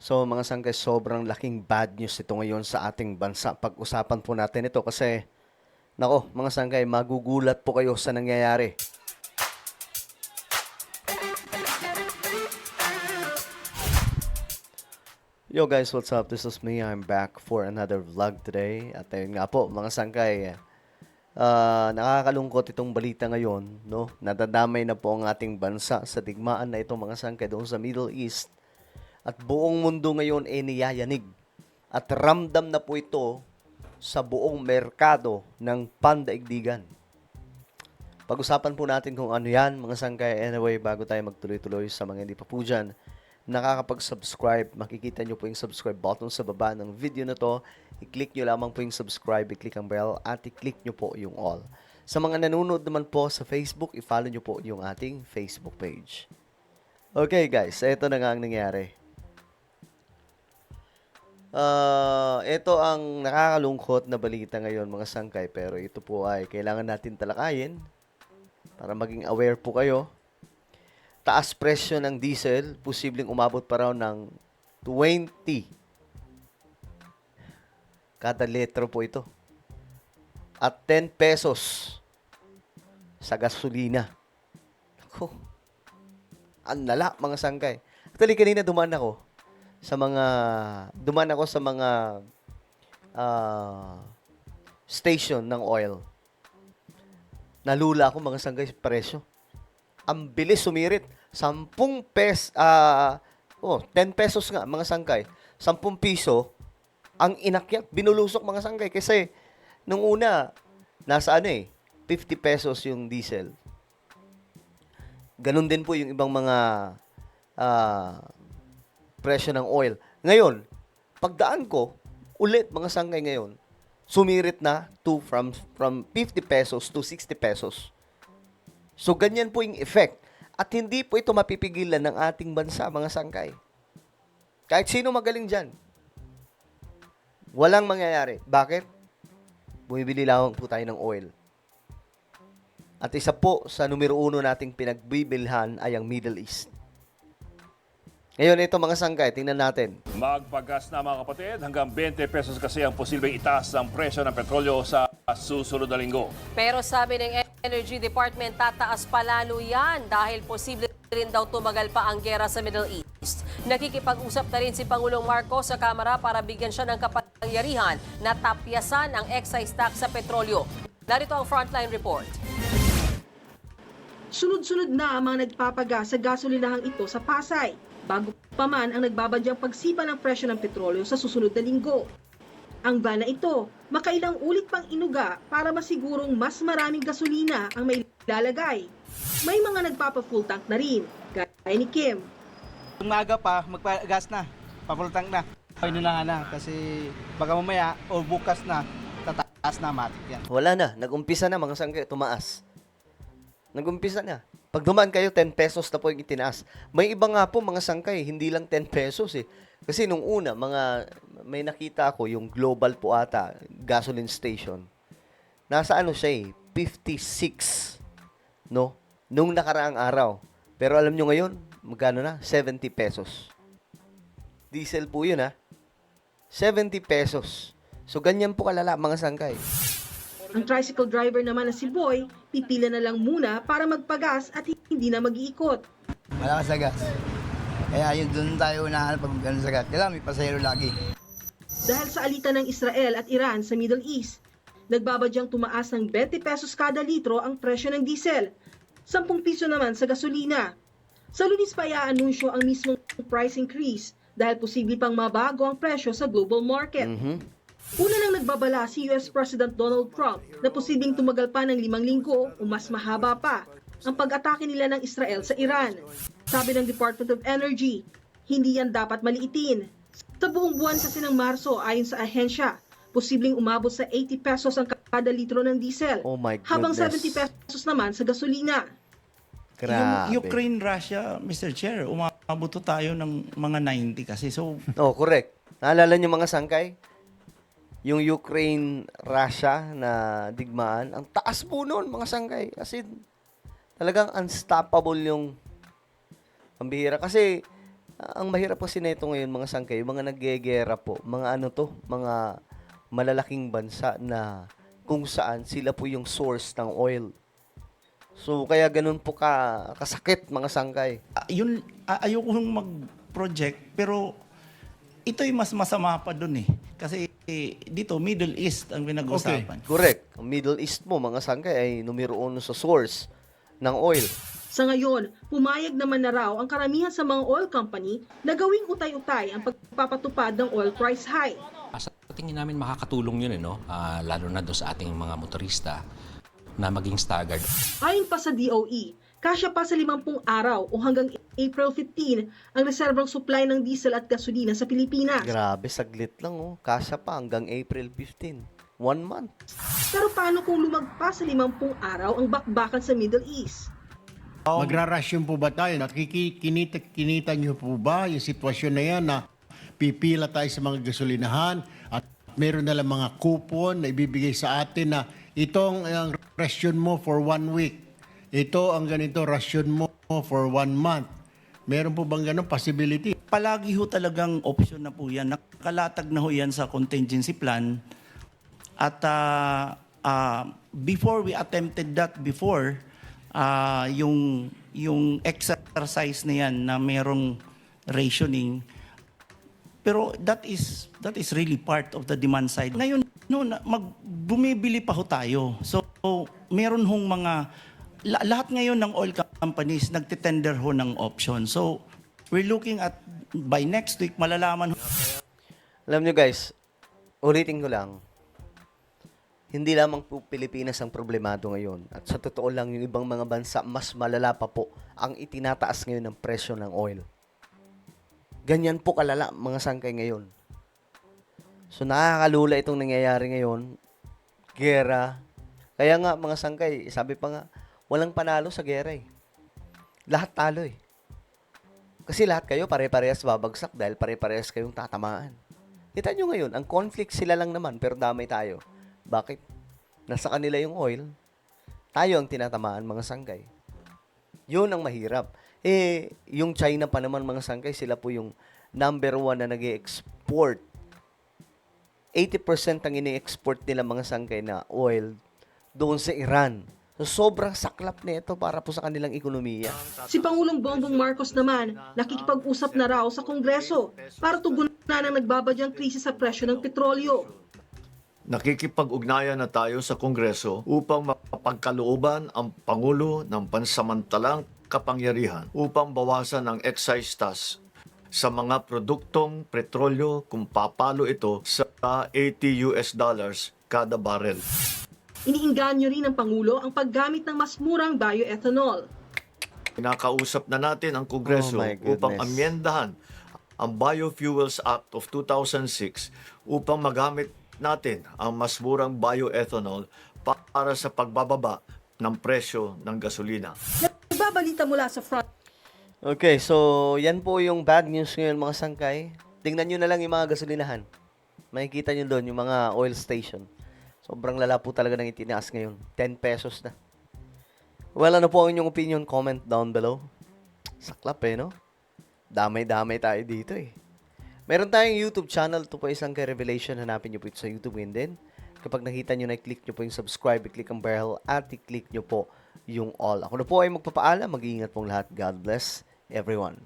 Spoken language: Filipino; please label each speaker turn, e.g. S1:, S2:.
S1: So mga sangkay, sobrang laking bad news ito ngayon sa ating bansa. Pag-usapan po natin ito kasi, nako mga sangkay, magugulat po kayo sa nangyayari. Yo guys, what's up? This is me. I'm back for another vlog today. At ayun nga po, mga sangkay, nakakalungkot itong balita ngayon, no? Nadadamay na po ang ating bansa sa digmaan na ito, mga sangkay, doon sa Middle East. At buong mundo ngayon ay niyayanig. At ramdam na po ito sa buong merkado ng pandaigdigan. Pag-usapan po natin kung ano yan, mga sangkay. Anyway, bago tayo magtuloy-tuloy sa mga hindi pa po dyan, nakakapag-subscribe, makikita nyo po yung subscribe button sa baba ng video na to. I-click nyo lamang po yung subscribe, i-click ang bell, at i-click nyo po yung all. Sa mga nanonood naman po sa Facebook, i-follow nyo po yung ating Facebook page. Okay guys, ito na nga ang nangyari. Ito ang nakakalungkot na balita ngayon, mga sangkay, pero ito po ay kailangan natin talakayin para maging aware po kayo. Taas presyo ng diesel, posibleng umabot pa raw ng 20 kada litro po ito. At 10 pesos sa gasolina. Ako, ang lala, mga sangkay. Actually, kanina dumaan ako sa mga station ng oil. Nalula ako, mga sangkay, presyo. Ang bilis sumirit. 10 pesos nga, mga sangkay. 10 piso ang inakyat, binulusok, mga sangkay. Kasi, nung una, nasa 50 pesos yung diesel. Ganun din po yung ibang mga presyo ng oil. Ngayon, pagdaan ko, ulit, mga sangkay ngayon, sumirit na from 50 pesos to 60 pesos. So, ganyan po yung effect. At hindi po ito mapipigilan ng ating bansa, mga sangkay. Kahit sino magaling dyan. Walang mangyayari. Bakit? Bumibili lang po tayo ng oil. At isa po sa numero 1 nating pinagbibilhan ay ang Middle East. Ngayon, ito, mga sangkay, tingnan natin.
S2: Magpagas na, mga kapatid, hanggang 20 pesos kasi ang posibleng itaas ang presyo ng petrolyo sa susunod na linggo.
S3: Pero sabi ng Energy Department, tataas pa lalo yan dahil posible rin daw tumagal pa ang gera sa Middle East. Nakikipag-usap na rin si Pangulong Marcos sa Kamara para bigyan siya ng kapangyarihan na tapyasan ang excise tax sa petrolyo. Narito ang frontline report.
S4: Sunod-sunod na ang mga nagpapagas sa gasolinahang ito sa Pasay, bago pa man ang nagbabadyang pagsipa ng presyo ng petrolyo sa susunod na linggo. Ang van na ito, makailang ulit pang inuga para masigurong mas maraming gasolina ang may lalagay. May mga nagpapa-full tank na rin, gaya ni Kim.
S5: Umaga pa, magpagas na, pa-full tank na. Inunahan na kasi baka mamaya o bukas na, tataas na matik yan.
S1: Wala na. Nag-umpisa na, mga sangkay, tumaas. Nag-umpisa na. Pag dumaan kayo, 10 pesos na po yung itinaas. May iba nga po, mga sangkay, hindi lang 10 pesos eh. Kasi nung una, may nakita ako, yung Global po ata, gasoline station. Nasa siya 56, no? Nung nakaraang araw. Pero alam nyo ngayon, magkano na? 70 pesos. Diesel po yun, ha? 70 pesos. So, ganyan po kalala, mga sangkay.
S4: Ang tricycle driver naman na si Boy, pipila na lang muna para magpagas at hindi na mag-iikot.
S6: Malakas sa gas. Kaya yun doon tayo unahan pag gano'n sa gas. Kailangan may pasahero lagi.
S4: Dahil sa alitan ng Israel at Iran sa Middle East, nagbabadyang tumaas ng 20 pesos kada litro ang presyo ng diesel. 10 piso naman sa gasolina. Sa Lunes pa i-anunsyo ang mismong price increase dahil posible pang mabago ang presyo sa global market. Una nang nagbabala si US President Donald Trump na posibleng tumagal pa ng 5 linggo o mas mahaba pa ang pag-atake nila ng Israel sa Iran. Sabi ng Department of Energy, hindi yan dapat maliitin. Sa buong buwan kasi ng Marso, ayon sa ahensya, posibleng umabot sa 80 pesos ang kada litro ng diesel,
S1: Oh my
S4: habang
S1: goodness.
S4: 70 pesos naman sa gasolina.
S1: Grabe.
S7: Yung Ukraine-Russia, Mr. Chair, umabot to tayo ng mga 90 kasi. So,
S1: Oh, correct. Naalala niyo, mga sangkay? Yung Ukraine-Russia na digmaan, ang taas po noon, mga sangkay. Kasi talagang unstoppable yung pambihira. Kasi Ang mahirap kasi nito ngayon mga sangkay, yung mga naggegera po, mga ano to, mga malalaking bansa na kung saan sila po yung source ng oil. So kaya ganun po kasakit mga sangkay.
S7: Ayoko mag-project, pero ito'y mas masama pa dun eh. Kasi dito, Middle East ang pinag-usapan.
S1: Correct. Ang Middle East mo mga sangkay ay numero 1 sa source ng oil.
S4: Sa ngayon, pumayag naman na raw ang karamihan sa mga oil company na gawing utay-utay ang pagpapatupad ng oil price hike.
S8: Sa tingin namin makakatulong yun, no? Lalo na doon sa ating mga motorista na maging staggered.
S4: Ayon pa sa DOE, kasya pa sa 50 araw o hanggang April 15 ang reserbang supply ng diesel at gasolina sa Pilipinas.
S1: Grabe, saglit lang oh. Kasya pa hanggang April 15. 1 month.
S4: Pero paano kung lumagpas sa 50 araw ang bakbakan sa Middle East?
S9: Magrarasyon po ba tayo? Kinita niyo po ba yung sitwasyon na yan na pipila tayo sa mga gasolinahan at meron na lang mga coupon na ibibigay sa atin na itong ang rasyon mo for 1 week. Ito ang ganito rasyon mo for 1 month. Meron po bang ganun possibility?
S7: Palagi ho talagang option na po yan. Nakalatag na ho yan sa contingency plan. At before we attempted that before, yung exercise na yan na merong rationing, pero that is really part of the demand side. Ngayon, bumibili pa ho tayo. So, meron hong lahat ngayon ng oil companies nagtitender ho ng option. So, we're looking at, by next week, malalaman ho.
S1: Alam nyo guys, ulitin ko lang, hindi lamang po Pilipinas ang problemado ngayon. At sa totoo lang, yung ibang mga bansa, mas malala pa po ang itinataas ngayon ng presyo ng oil. Ganyan po kalala mga sangkay ngayon. So nakakalula itong nangyayari ngayon. Gera. Kaya nga mga sangkay, sabi pa nga, walang panalo sa gera eh. Lahat talo eh. Kasi lahat kayo pare-parehas babagsak dahil pare-parehas kayong tatamaan. Kita nyo ngayon, ang conflict sila lang naman pero damay tayo. Bakit? Nasa kanila yung oil. Tayo ang tinatamaan mga sangkay. Yun ang mahirap. Yung China pa naman mga sangkay, sila po yung number 1 na nag-export. 80% ang ini-export nila mga sangkay na oil doon sa Iran. So, sobrang saklap na ito para po sa kanilang ekonomiya.
S4: Si Pangulong Bongbong Marcos naman, nakikipag-usap na raw sa Kongreso para tugunan ang nagbabadyang krisis sa presyo ng petrolyo.
S10: Nakikipag-ugnayan na tayo sa Kongreso upang mapagkalooban ang Pangulo ng pansamantalang kapangyarihan upang bawasan ang excise tax sa mga produktong petrolyo kung papalo ito sa $80 kada barrel.
S4: Iniinganyo rin ng Pangulo ang paggamit ng mas murang bioethanol.
S10: Pinakausap na natin ang Kongreso
S1: Oh my goodness.
S10: upang amyendahan ang Biofuels Act of 2006 upang magamit natin ang mas murang bioethanol para sa pagbababa ng presyo ng gasolina.
S4: Nagbabalita mula sa front.
S1: Okay, so yan po yung bad news ngayon mga sangkay. Tingnan nyo na lang yung mga gasolinahan. Makikita nyo doon yung mga oil station. Sobrang lala po talaga ng itinaas ngayon. 10 pesos na. Well, ano po ang inyong opinion? Comment down below. Saklap no? Damay-damay tayo dito Meron tayong YouTube channel. Ito po isang Revelation. Hanapin nyo po ito sa YouTube. And then, kapag nakita nyo na, i-click nyo po yung subscribe, i-click ang bell, at i-click nyo po yung all. Ako na po ay magpapaalam. Mag-iingat pong lahat. God bless everyone.